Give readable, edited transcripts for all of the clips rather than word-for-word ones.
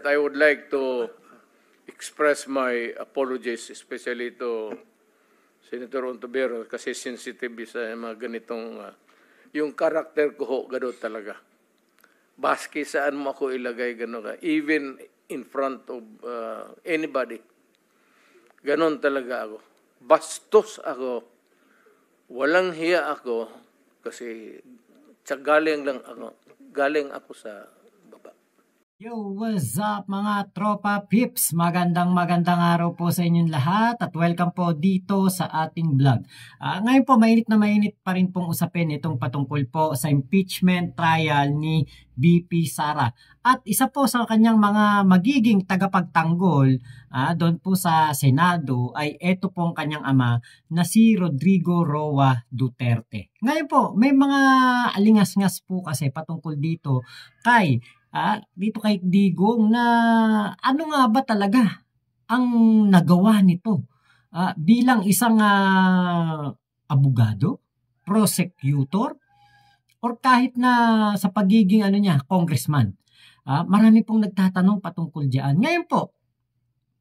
I would like to express my apologies, especially to Senator Ontiveros, kasi sensitive sa mga ganitong, yung karakter ko ho, gano'n talaga. Baski saan mo ako ilagay, gano'n ka. Even in front of anybody. Gano'n talaga ako. Bastos ako. Walang hiya ako kasi galing ako sa baba. Yo, what's up mga tropa pips? Magandang araw po sa inyong lahat at welcome po dito sa ating vlog. Ngayon po mainit na mainit pa rin pong usapin itong patungkol po sa impeachment trial ni VP Sara. At isa po sa kanyang mga magiging tagapagtanggol doon po sa Senado ay ito pong kanyang ama na si Rodrigo Roa Duterte. Ngayon po may mga alingas-ngas po kasi patungkol dito kay Digong na ano nga ba talaga ang nagawa nito bilang isang abogado, prosecutor, or kahit na sa pagiging congressman. Marami pong nagtatanong patungkol diyan. Ngayon po,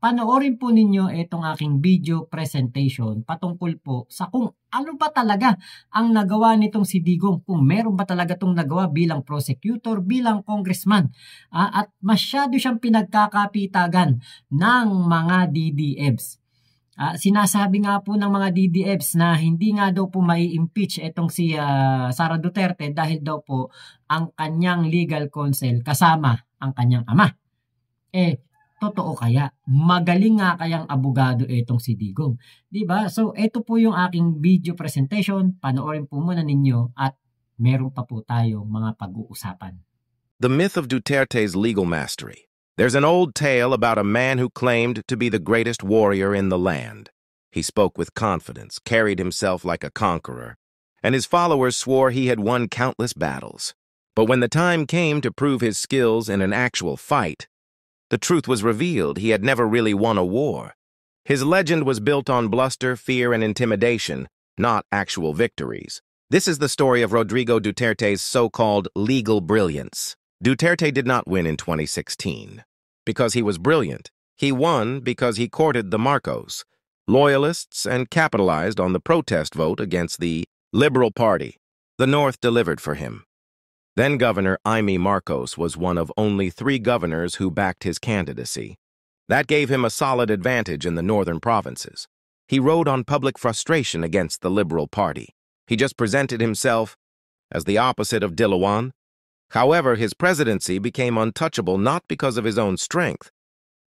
panoorin po ninyo itong aking video presentation patungkol po sa kung ano ba talaga ang nagawa nitong si Digong, kung meron ba talaga itong nagawa bilang prosecutor, bilang congressman. At masyado siyang pinagkakapitagan ng mga DDEBs. Sinasabi nga po ng mga DDEBs na hindi nga daw po mai-impeach itong si Sara Duterte dahil daw po ang kanyang legal counsel kasama ang kanyang ama. Totoo kaya? Magaling nga kayang abogado itong si Digong. Diba? So, ito po yung aking video presentation. Panoorin po muna ninyo at meron pa po tayong mga pag-uusapan. The myth of Duterte's legal mastery. There's an old tale about a man who claimed to be the greatest warrior in the land. He spoke with confidence, carried himself like a conqueror, and his followers swore he had won countless battles. But when the time came to prove his skills in an actual fight, the truth was revealed. He had never really won a war. His legend was built on bluster, fear, and intimidation, not actual victories. This is the story of Rodrigo Duterte's so-called legal brilliance. Duterte did not win in 2016 because he was brilliant. He won because he courted the Marcos, loyalists, and capitalized on the protest vote against the Liberal Party. The North delivered for him. Then Governor Jaime Marcos was one of only 3 governors who backed his candidacy. That gave him a solid advantage in the northern provinces. He rode on public frustration against the Liberal Party. He just presented himself as the opposite of Dilawan. However, his presidency became untouchable not because of his own strength,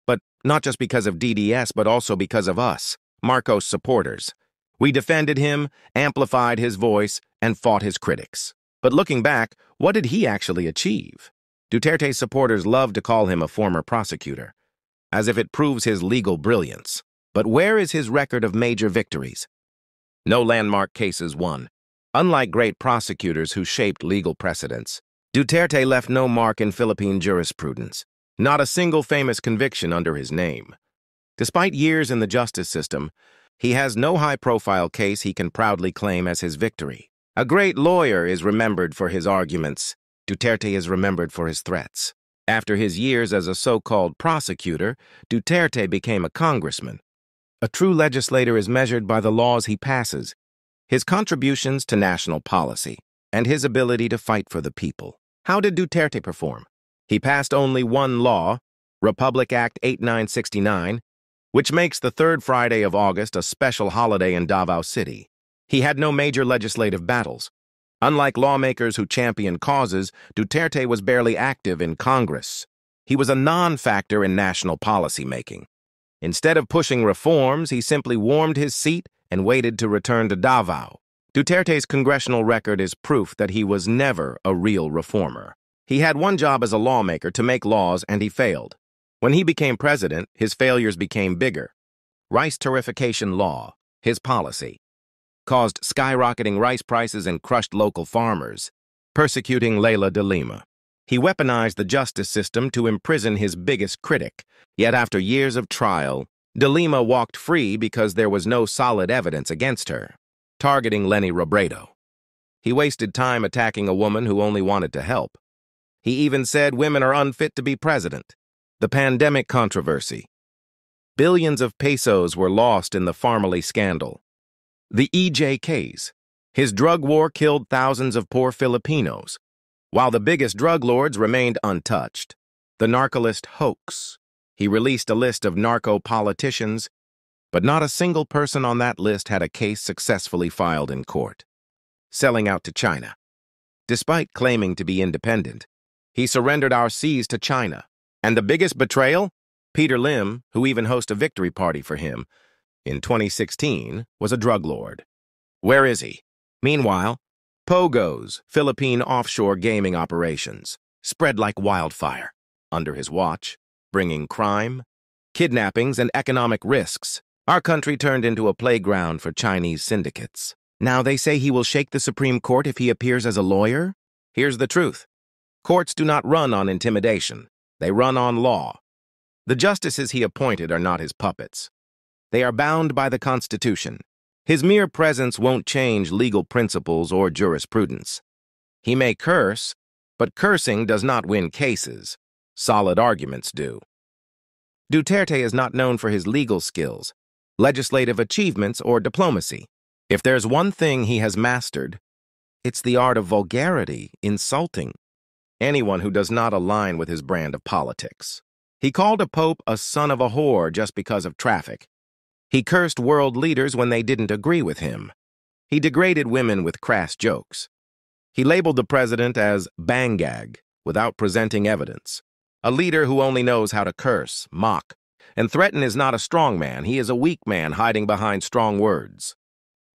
but not just because of DDS, but also because of us, Marcos supporters. We defended him, amplified his voice, and fought his critics. But looking back, what did he actually achieve? Duterte's supporters love to call him a former prosecutor, as if it proves his legal brilliance. But where is his record of major victories? No landmark cases won. Unlike great prosecutors who shaped legal precedents, Duterte left no mark in Philippine jurisprudence, not a single famous conviction under his name. Despite years in the justice system, he has no high-profile case he can proudly claim as his victory. A great lawyer is remembered for his arguments. Duterte is remembered for his threats. After his years as a so-called prosecutor, Duterte became a congressman. A true legislator is measured by the laws he passes, his contributions to national policy, and his ability to fight for the people. How did Duterte perform? He passed only one law, Republic Act 8969, which makes the 3rd Friday of August a special holiday in Davao City. He had no major legislative battles. Unlike lawmakers who champion causes, Duterte was barely active in Congress. He was a non-factor in national policy making. Instead of pushing reforms, he simply warmed his seat and waited to return to Davao. Duterte's congressional record is proof that he was never a real reformer. He had one job as a lawmaker, to make laws, and he failed. When he became president, his failures became bigger. Rice tariffication law, his policy, caused skyrocketing rice prices and crushed local farmers, persecuting Leila de Lima. He weaponized the justice system to imprison his biggest critic. Yet after years of trial, de Lima walked free because there was no solid evidence against her, targeting Leni Robredo. He wasted time attacking a woman who only wanted to help. He even said women are unfit to be president. The pandemic controversy. Billions of pesos were lost in the Farmally scandal. The EJ case. His drug war killed thousands of poor Filipinos, while the biggest drug lords remained untouched. The narcolist hoax. He released a list of narco politicians, but not a single person on that list had a case successfully filed in court. Selling out to China. Despite claiming to be independent, he surrendered our seas to China. And the biggest betrayal? Peter Lim, who even hosted a victory party for him in 2016, was a drug lord. Where is he? Meanwhile, Pogo's Philippine offshore gaming operations spread like wildfire under his watch, bringing crime, kidnappings, and economic risks. Our country turned into a playground for Chinese syndicates. Now they say he will shake the Supreme Court if he appears as a lawyer? Here's the truth. Courts do not run on intimidation. They run on law. The justices he appointed are not his puppets. They are bound by the Constitution. His mere presence won't change legal principles or jurisprudence. He may curse, but cursing does not win cases. Solid arguments do. Duterte is not known for his legal skills, legislative achievements, or diplomacy. If there's one thing he has mastered, it's the art of vulgarity, insulting anyone who does not align with his brand of politics. He called a pope a son of a whore just because of traffic. He cursed world leaders when they didn't agree with him. He degraded women with crass jokes. He labeled the president as bangag without presenting evidence. A leader who only knows how to curse, mock, and threaten is not a strong man. He is a weak man hiding behind strong words.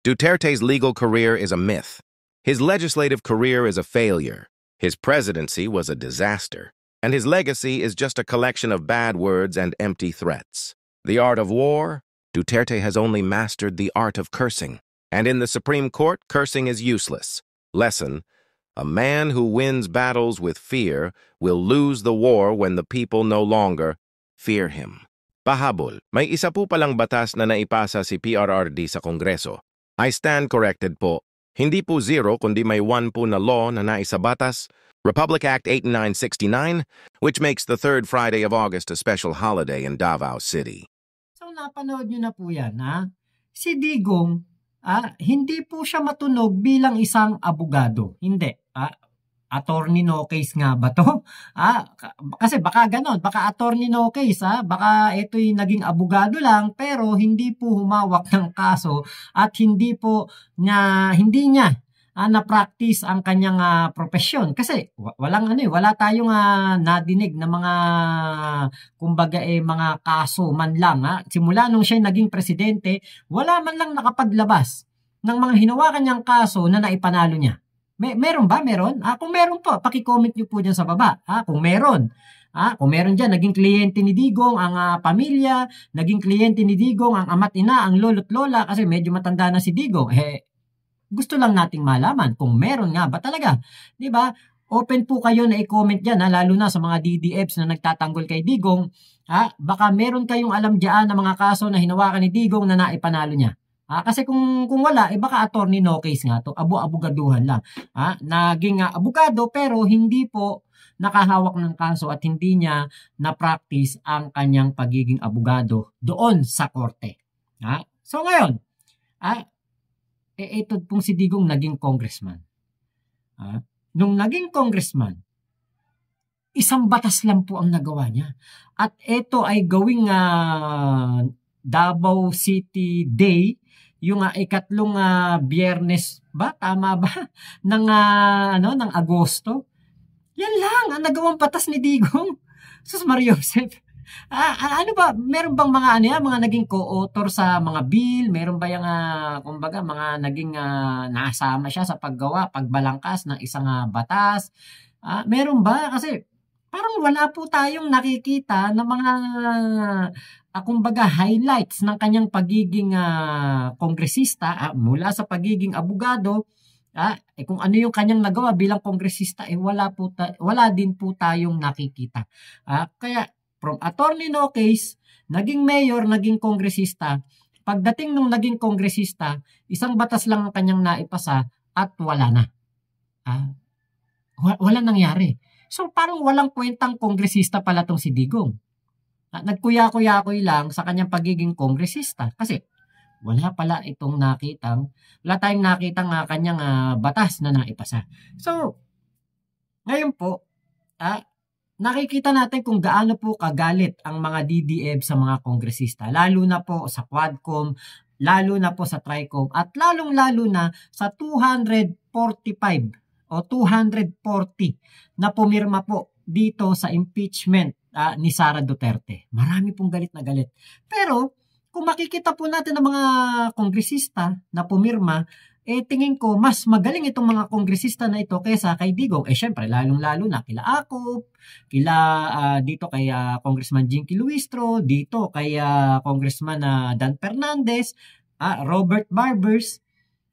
Duterte's legal career is a myth. His legislative career is a failure. His presidency was a disaster. And his legacy is just a collection of bad words and empty threats. The art of war? Duterte has only mastered the art of cursing. And in the Supreme Court, cursing is useless. Lesson: a man who wins battles with fear will lose the war when the people no longer fear him. Pahabol, may isa po palang batas na naipasa si PRRD sa Kongreso. I stand corrected po. Hindi po 0 kundi may 1 po na law na naisabatas, Republic Act 8969, which makes the third Friday of August a special holiday in Davao City. So napanood nyo na po yan, ha? Si Digong, hindi po siya matunog bilang isang abogado. Hindi. Attorney no case nga ba to? Kasi baka ganon, baka attorney no case, baka ito'y naging abogado lang pero hindi po humawak ng kaso at hindi niya na-practice ang kanyang profesyon. Kasi wala tayong nadinig na mga kumbaga mga kaso man lang. Simula nung siya naging presidente, wala man lang nakapaglabas ng mga hinawakan niyang kaso na naipanalo niya. Meron ba? Meron? Kung meron po, paki-comment nyo po dyan sa baba. Kung meron. Kung meron dyan, naging kliyente ni Digong ang pamilya, naging kliyente ni Digong ang ama't ina, ang lolo't lola, kasi medyo matanda na si Digong. Gusto lang nating malaman kung meron nga ba talaga. Diba? Open po kayo na i-comment dyan, lalo na sa mga DDFs na nagtatanggol kay Digong. Baka meron kayong alam dyan na mga kaso na hinawakan ni Digong na naipanalo niya. Kasi kung wala, baka attorney no case nga to, abogaduhan lang. Naging abogado pero hindi po nakahawak ng kaso at hindi niya na-practice ang kanyang pagiging abogado doon sa korte. So ngayon, ito pong si Digong naging congressman. Nung naging congressman, isang batas lang po ang nagawa niya. At ito ay gawing Davao City Day, yung ikatlong Biyernes ba? Tama ba? ng Agosto. Yan lang ang nagawang batas ni Digong. Sus Maria Joseph. Ano ba? Meron bang mga mga naging co-author sa mga bill? Meron ba yung kumbaga mga naging nasama siya sa pagbalangkas ng isang batas? Meron ba? Kasi parang wala po tayong nakikita ng mga kumbaga highlights ng kanyang pagiging kongresista mula sa pagiging abogado. Kung ano yung kanyang nagawa bilang kongresista, wala din po tayong nakikita. Kaya from attorney no case, naging mayor, naging kongresista. Pagdating nung naging kongresista, isang batas lang ang kanyang naipasa at wala na. Wala nangyari. So parang walang kwentang kongresista pala tong si Digong. Nagkuya-kuya-kuy lang sa kanyang pagiging kongresista kasi wala tayong nakitang kanyang batas na naipasa. So, ngayon po, nakikita natin kung gaano po kagalit ang mga DDF sa mga kongresista, lalo na po sa Quadcom, lalo na po sa Tricom, at lalong-lalo na sa 245 o 240 na pumirma po dito sa impeachment ni Sara Duterte. Marami pong galit na galit. Pero, kung makikita po natin ang mga kongresista na pumirma, tingin ko mas magaling itong mga kongresista na ito kaysa kay Digong. Syempre, lalong-lalo na kila Acop, dito kay Congressman Jinky Luistro, dito kay Congressman Dan Fernandez, Robert Barbers.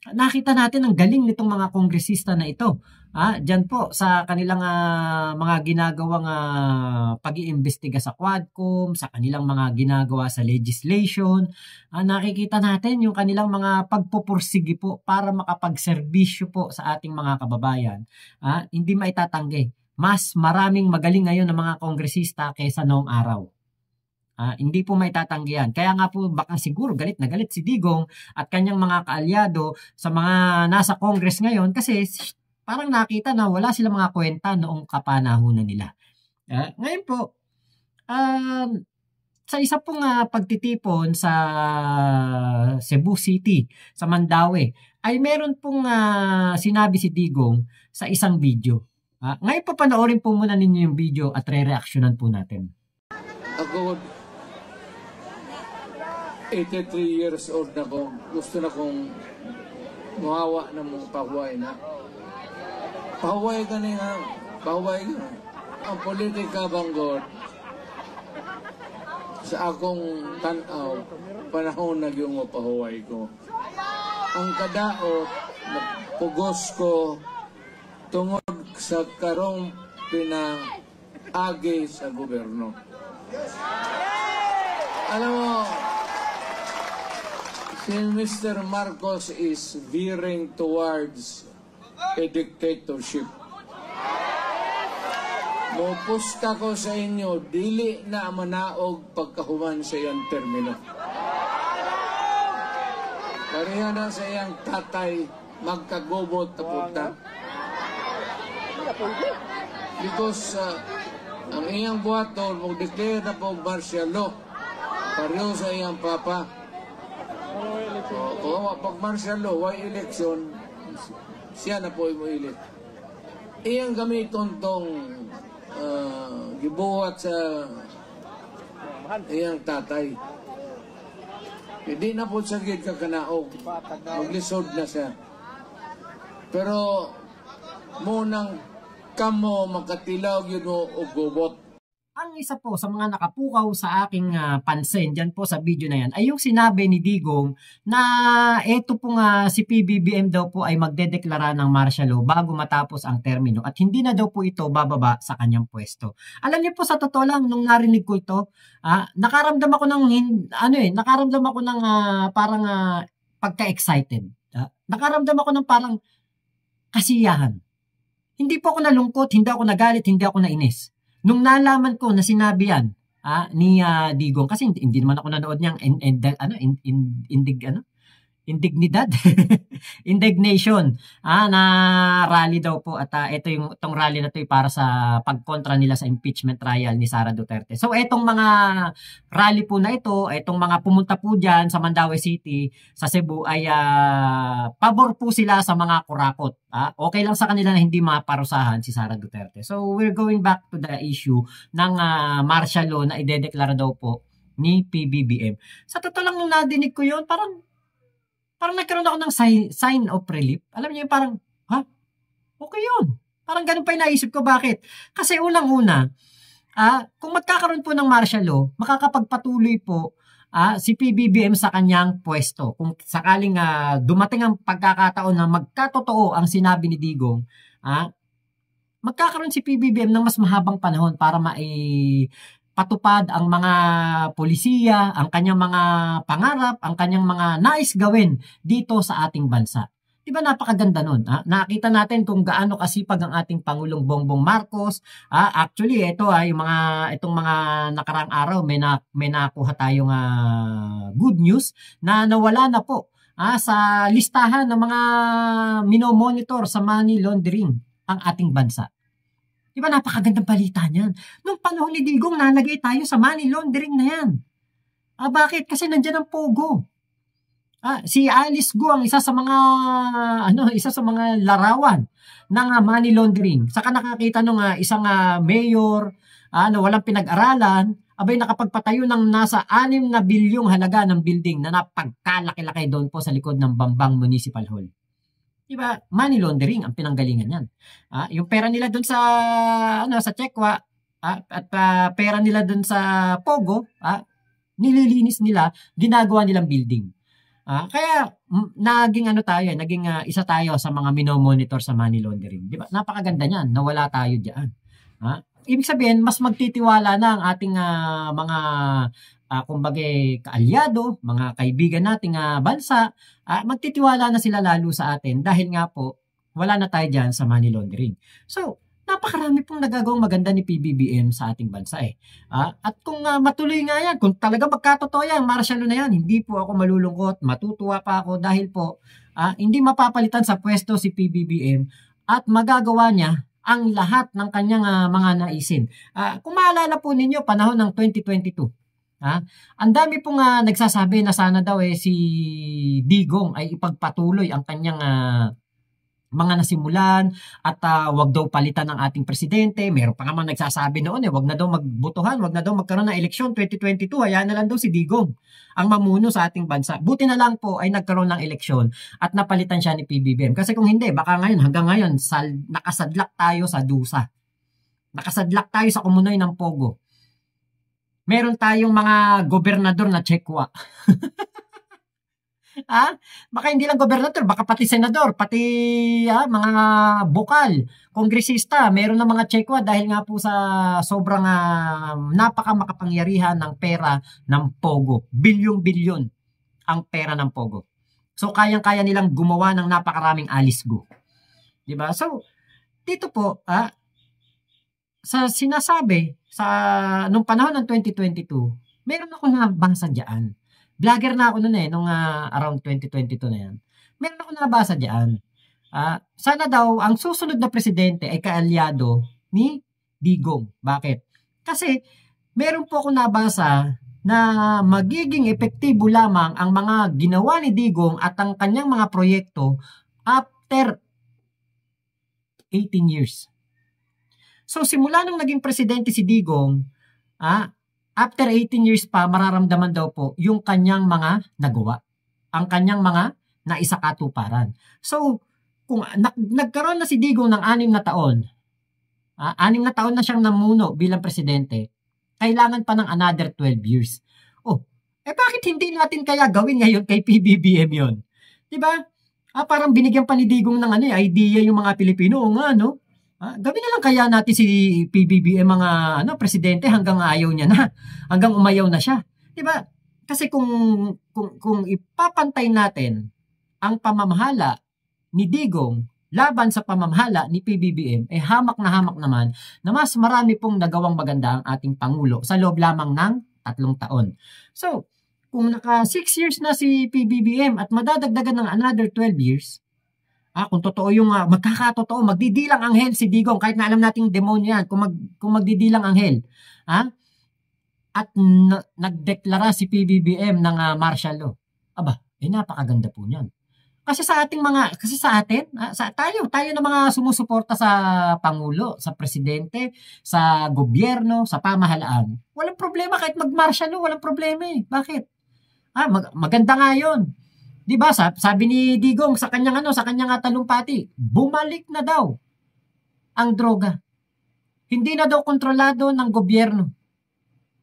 Nakita natin ang galing nitong mga kongresista na ito. Diyan po sa kanilang mga ginagawang pag-iimbestiga sa Quadcom, sa kanilang mga ginagawa sa legislation, nakikita natin yung kanilang mga pagpupursigi po para makapagserbisyo po sa ating mga kababayan. Hindi maitatanggi. Mas maraming magaling ngayon ng mga kongresista kaysa noong araw. Hindi po maitatanggi yan. Kaya nga po baka siguro galit na galit si Digong at kanyang mga kaalyado sa mga nasa Congress ngayon kasi parang nakita na wala silang mga kwenta noong kapanahunan nila. Ngayon po, sa isa pong pagtitipon sa Cebu City, sa Mandaue, ay meron pong sinabi si Digong sa isang video. Ngayon po panoorin po muna ninyo yung video at re-reactionan po natin. Ako, 83 years old na ko, gusto na kong muhawa ng mga pahuway na. Pahuway ka niya, pahuway ka. Ang politika banggod, sa akong tanaw, panahon na yung pahuway ko. Ang kadaot, pugos ko, tungod sa karong pinaagi sa gobyerno. Alam mo, si Mr. Marcos is veering towards a dictatorship. Mupusta ko sa inyo, dili na manaog pagkahuman sa iyang termino. Pareha na sa iyang tatay, magkagubot na punta. Because ang iyang buhaton, mag-declare na po martial law. Pareho sa iyang papa. Pag martial law, why election, siya na po imuilit. Iyang gamiton tong gibuhat sa iyang tatay. Hindi na po sagid ka kanaog. Maglisod na siya. Pero munang kamo makatilaw yun o gubot. Ang isa po sa mga nakapukaw sa aking pansin dyan po sa video na yan ay yung sinabi ni Digong na eto po si PBBM daw po ay magdedeklara ng martial law bago matapos ang termino at hindi na daw po ito bababa sa kanyang pwesto. Alam niyo po sa totoo lang nung narinig ko ito, nakaramdam ako ng parang pagka-excited. Nakaramdam ako ng parang kasiyahan. Hindi po ako nalungkot, hindi ako nagalit, hindi ako nainis. Nung nalaman ko na sinabi yan ni Digong, kasi hindi naman ako nanood niyang indignidad, indignation na rally daw po at itong rally na to ay para sa pagkontra nila sa impeachment trial ni Sara Duterte. So itong mga rally po na ito, itong mga pumunta po dyan sa Mandaue City, sa Cebu ay pabor po sila sa mga kurakot. Okay lang sa kanila na hindi maparusahan si Sara Duterte. So we're going back to the issue ng martial law na idedeklara daw po ni PBBM. Sa totoo lang nung nadinig ko yun, parang nagkaroon ako ng sign of relief. Alam niyo, parang, okay yun. Parang ganun pa yung naisip ko. Bakit? Kasi unang-una, kung magkakaroon po ng martial law, makakapagpatuloy po si PBBM sa kanyang pwesto. Kung sakaling dumating ang pagkakataon na magkatotoo ang sinabi ni Digong, magkakaroon si PBBM ng mas mahabang panahon para patupad ang mga polisiya, ang kanyang mga pangarap, ang kanyang mga nais gawin dito sa ating bansa. Di ba napakaganda nun? Nakita natin kung gaano kasipag ang ating Pangulong Bongbong Marcos. Actually, itong mga nakarang araw, may nakuha tayong good news na nawala na po sa listahan ng mga minomonitor sa money laundering ang ating bansa. Di ba napakagandang balita niyan? Nung panahon ni Digong, nalagay tayo sa money laundering na yan. Bakit? Kasi nandiyan ang Pogo. Si Alice Go ang isa sa mga larawan ng money laundering. Saka nakakita nung isang mayor na walang pinag-aralan, nakapagpatayo ng nasa 6 na bilyong halaga ng building na napagkalaki-laki doon po sa likod ng Bambang Municipal Hall. Diba? Money laundering ang pinanggalingan yan. Yung pera nila doon sa Chekwa at pera nila doon sa Pogo, nililinis nila, ginagawa nilang building. Kaya naging isa tayo sa mga minomonitor sa money laundering. Diba? Napakaganda niyan, nawala tayo diyan. Ibig sabihin, mas magtitiwala na ang ating mga kaalyado, mga kaibigan nating bansa, magtitiwala na sila lalo sa atin dahil nga po wala na tayo diyan sa money laundering. So, napakarami pong nagagawang maganda ni PBBM sa ating bansa At kung matuloy nga yan, kung talaga magkatotoo yan, martial na yan, hindi po ako malulungkot, matutuwa pa ako dahil po hindi mapapalitan sa pwesto si PBBM at magagawa niya ang lahat ng kanyang mga naisin. Kung maalala po ninyo, panahon ng 2022, ang dami pong nagsasabi na sana daw si Digong ay ipagpatuloy ang kanyang mga nasimulan at wag daw palitan ng ating presidente. Meron pa naman nagsasabi noon wag na daw magbotohan, wag na daw magkaroon ng eleksyon 2022, hayaan na lang daw si Digong ang mamuno sa ating bansa. Buti na lang po ay nagkaroon ng eleksyon at napalitan siya ni PBBM. Kasi kung hindi, baka hanggang ngayon nakasadlak tayo sa dusa. Nakasadlak tayo sa kumunoy ng Pogo. Meron tayong mga gobernador na Chekwa. Baka hindi lang gobernador, baka pati senador, pati mga bukal, kongresista, meron na mga Chekwa dahil nga po sa sobrang napakamakapangyarihan ng pera ng Pogo. Bilyong-bilyon ang pera ng Pogo. So, kayang-kaya nilang gumawa ng napakaraming Alice Go. Diba? So, dito po, sa sinasabi, nung panahon ng 2022, meron ako nabasa dyan. Vlogger na ako noon nung around 2022 na yan. Meron ako nabasa dyan. Sana daw, ang susunod na presidente ay kaalyado ni Digong. Bakit? Kasi, meron po ako nabasa na magiging epektibo lamang ang mga ginawa ni Digong at ang kanyang mga proyekto after 18 years. So, simula nung naging presidente si Digong, after 18 years pa, mararamdaman daw po yung kanyang mga nagawa. Ang kanyang mga naisakatuparan. So, kung nagkaroon na si Digong ng 6 na taon, 6 na taon na siyang namuno bilang presidente, kailangan pa ng another 12 years. Bakit hindi natin kaya gawin ngayon kay PBBM yon? Diba? Parang binigyan pa ni Digong ng idea yung mga Pilipino. Gawin na lang kaya natin si PBBM mga presidente hanggang ayaw niya na, hanggang umayaw na siya. 'Di ba? Kasi kung ipapantay natin ang pamamahala ni Digong laban sa pamamahala ni PBBM, hamak na hamak naman na mas marami pong nagawang maganda ang ating Pangulo sa loob lamang ng 3 taon. So, kung naka 6 years na si PBBM at madadagdagan ng another 12 years, kung totoo yung magkakatotoo, magdidilang anghel si Digong, kahit na alam nating demonyo yan, kung magdidilang anghel, at nagdeklara si PBBM ng martial law, napakaganda po niyan. Kasi sa atin, tayo na mga sumusuporta sa Pangulo, sa Presidente, sa gobyerno, sa pamahalaan, walang problema kahit mag-martial law, walang problema Bakit? Maganda nga yun. Diba, sabi ni Digong sa kanyang talumpati, bumalik na daw ang droga. Hindi na daw kontrolado ng gobyerno.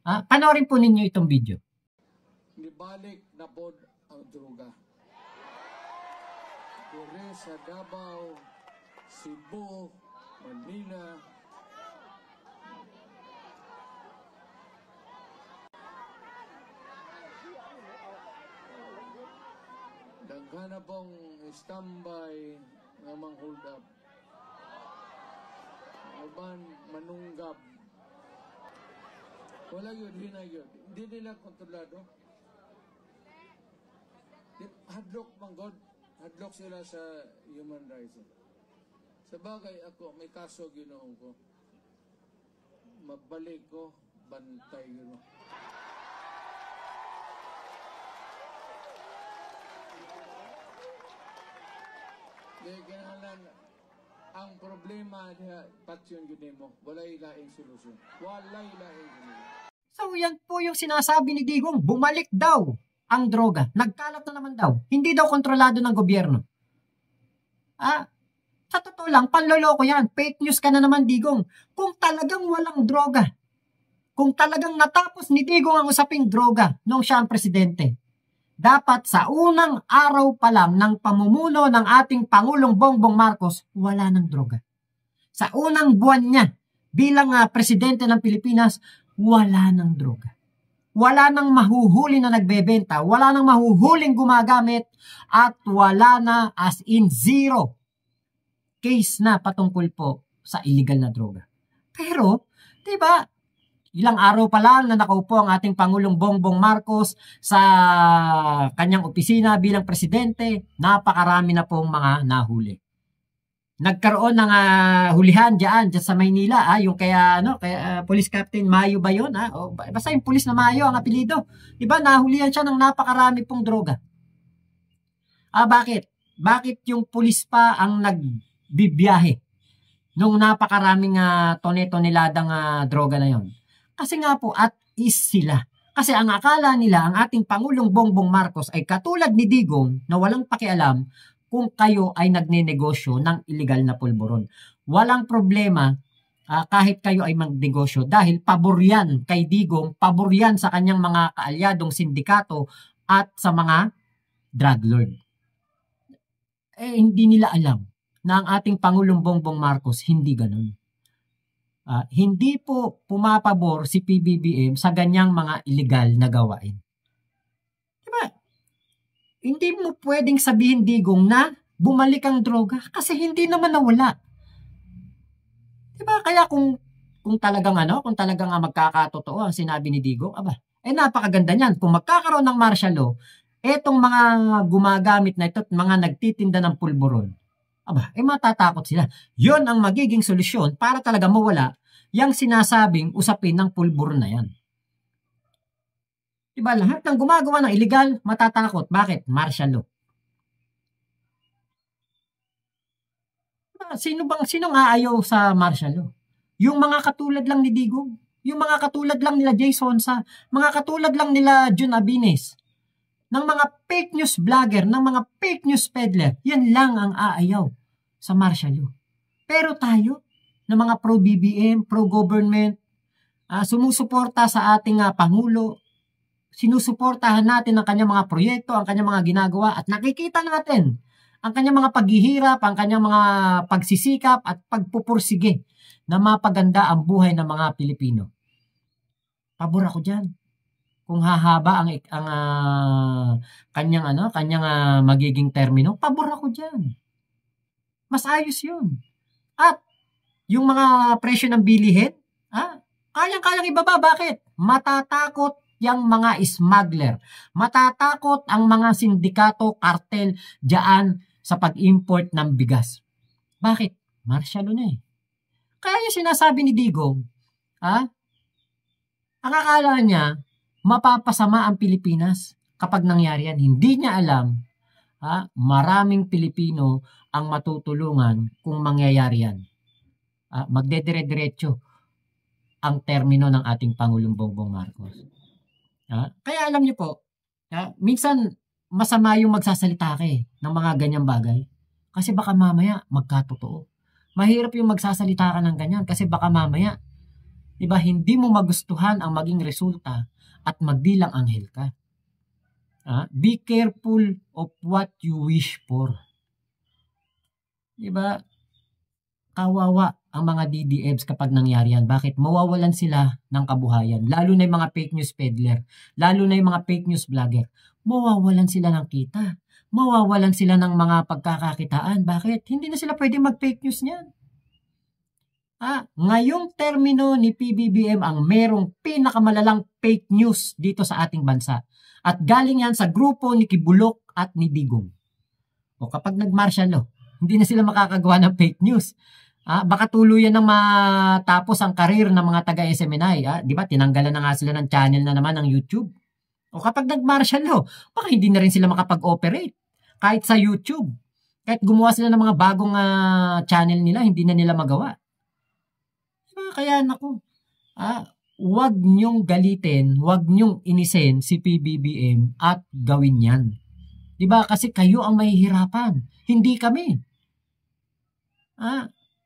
Panoorin po ninyo itong video. Ibalik na bod ang droga. Dere sa Davao, Cebu, Manila, Daghana pong standby nga mang hold up. Uban manunggab. Wala yun, hinay yun. Hindi nila kontrolado. Hadlock man God. Hadlock sila sa human rights. Sa bagay ako, may kaso ginoon ko. Magbalik ko, bantay ginoon. Dahil kailangan ang problema niya, patyon yun mo. Walay laing solusyon. Walay laing solusyon. So yan po yung sinasabi ni Digong, bumalik daw ang droga. Nagkalat na naman daw. Hindi daw kontrolado ng gobyerno. Sa totoo lang, panloloko yan. Fake news ka na naman, Digong. Kung talagang walang droga, kung talagang natapos ni Digong ang usaping droga nung siya ang presidente, dapat sa unang araw pa lang ng pamumuno ng ating Pangulong Bongbong Marcos, wala ng droga. Sa unang buwan niya bilang presidente ng Pilipinas, wala ng droga. Wala nang mahuhuli na nagbebenta, wala nang mahuhuling gumagamit, at wala na as in zero case na patungkol po sa illegal na droga. Pero, di ba, ilang araw pa lang na nakaupo ang ating Pangulong Bongbong Marcos sa kanyang opisina bilang presidente, napakarami na pong mga nahuli. Nagkaroon ng hulihan diyan sa Maynila, yung kaya Police Captain Mayo ba yun? Basta yung pulis na Mayo ang apelyido. Diba, nahulihan siya ng napakarami pong droga. Bakit? Bakit yung pulis pa ang nagbibiyahe nung napakaraming tone-toneladang droga na yon? Kasi nga po, at is sila. Kasi ang akala nila, ang ating Pangulong Bongbong Marcos ay katulad ni Digong na walang pakialam kung kayo ay nagnenegosyo ng illegal na pulburon. Walang problema kahit kayo ay magnegosyo dahil pabor yan kay Digong, pabor yan sa kanyang mga kaalyadong sindikato at sa mga drug lord. Hindi nila alam na ang ating Pangulong Bongbong Marcos hindi ganun. Hindi po pumapabor si PBBM sa ganyang mga illegal na gawain. Diba? Hindi mo pwedeng sabihin, Digong, na bumalik ang droga kasi hindi naman nawala. Diba? Kaya kung talagang magkakatotoo ang sinabi ni Digong, napakaganda niyan. Kung magkakaroon ng martial law, etong mga gumagamit na ito at mga nagtitinda ng pulburon, matatakot sila. Yon ang magiging solusyon para talaga mawala yung sinasabing usapin ng pulburon na yan. Diba, lahat ng gumagawa ng illegal, matatakot. Bakit? Martial law. Sinong aayaw sa martial law? Yung mga katulad lang ni Digong, yung mga katulad lang nila Jay Sonsa, mga katulad lang nila Jun Abines, ng mga fake news vlogger, ng mga fake news peddler, yan lang ang aayaw sa martial law. Pero tayo, na mga pro-BBM, pro-government, sumusuporta sa ating Pangulo, sinusuportahan natin ang kanyang mga proyekto, ang kanyang mga ginagawa, at nakikita natin ang kanyang mga paghihirap, ang kanyang mga pagsisikap at pagpupursige na mapaganda ang buhay ng mga Pilipino. Pabor ako dyan. Kung hahaba ang kanyang magiging termino, pabor ako dyan. Mas ayos yun. At yung mga presyo ng bilihin, kayang-kayang ibaba. Bakit? Matatakot yung mga smuggler. Matatakot ang mga sindikato, kartel, dyan sa pag-import ng bigas. Bakit? Martial law na eh. Kaya yung sinasabi ni Digong, ang akala niya, mapapasama ang Pilipinas kapag nangyari yan. Hindi niya alam, maraming Pilipino ang matutulungan kung mangyayari yan. Magdedire-diretso ang termino ng ating Pangulong Bongbong Marcos. Kaya alam niyo po, minsan masama yung magsasalita ka ng mga ganyang bagay. Kasi baka mamaya magkatotoo. Mahirap yung magsasalita ka ng ganyan kasi baka mamaya, diba, hindi mo magustuhan ang maging resulta at magdilang anghel ka. Be careful of what you wish for. Diba? Kawawa ang mga DDFs kapag nangyari yan. Bakit? Mawawalan sila ng kabuhayan. Lalo na yung mga fake news peddler. Lalo na yung mga fake news vlogger. Mawawalan sila ng kita. mawawalan sila ng mga pagkakakitaan. Bakit? Hindi na sila pwede mag-fake news niyan. Ngayong termino ni PBBM ang merong pinakamalalang fake news dito sa ating bansa. At galing yan sa grupo ni Kibulok at ni Digong. O kapag nag-martial law, hindi na sila makakagawa ng fake news. Baka tuluyan ng matapos ang karir ng mga taga-SMNI. Di ba? Tinanggalan na nga sila ng channel na naman ng YouTube. O kapag nag-martial law, baka hindi na rin sila makapag-operate. Kahit sa YouTube. Kahit gumawa sila ng mga bagong channel nila, hindi na nila magawa. Kaya naku, wag nyong galitin, wag nyong inisin si PBBM at gawin yan. Diba? Kasi kayo ang mahihirapan, hindi kami.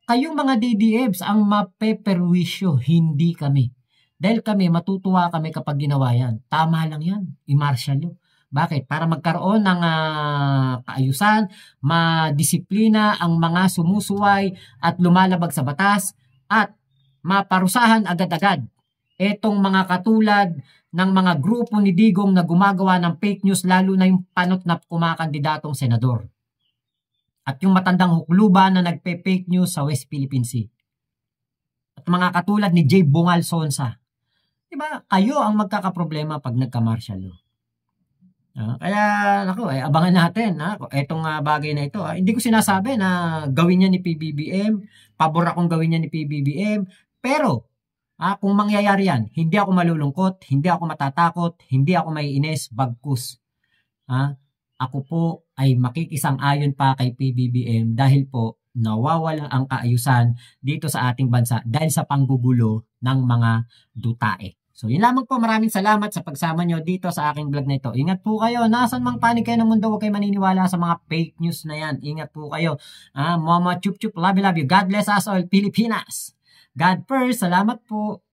Kayong mga DDFs ang mapeperwisyo, hindi kami. Dahil kami, matutuwa kami kapag ginawa yan. Tama lang yan, i-martial law. Bakit? Para magkaroon ng kaayusan, madisiplina ang mga sumusuway at lumalabag sa batas at maparusahan agad-agad etong mga katulad ng mga grupo ni Digong na gumagawa ng fake news, lalo na yung panot na kumakandidatong senador. At yung matandang hukluban na nagpe-fake news sa West Philippine Sea. At mga katulad ni J. Bungal Sonsa. Diba? Kayo ang magkakaproblema pag nagka-martial law. Kaya, abangan natin. Itong bagay na ito. Hindi ko sinasabi na gawin niya ni PBBM. Pabor akong gawin niya ni PBBM. Pero, kung mangyayari yan, hindi ako malulungkot, hindi ako matatakot, hindi ako maiinis, bagkus. Ako po ay makikisang-ayon pa kay PBBM dahil po nawawala ang kaayusan dito sa ating bansa dahil sa panggugulo ng mga dutae. So, yun lamang po. Maraming salamat sa pagsama nyo dito sa aking vlog na ito. Ingat po kayo. Nasaan mang panig kayo ng mundo, huwag kayo maniniwala sa mga fake news na yan. Ingat po kayo. Mama chup chup, love you, love you. God bless us all, Pilipinas. God first. Salamat po.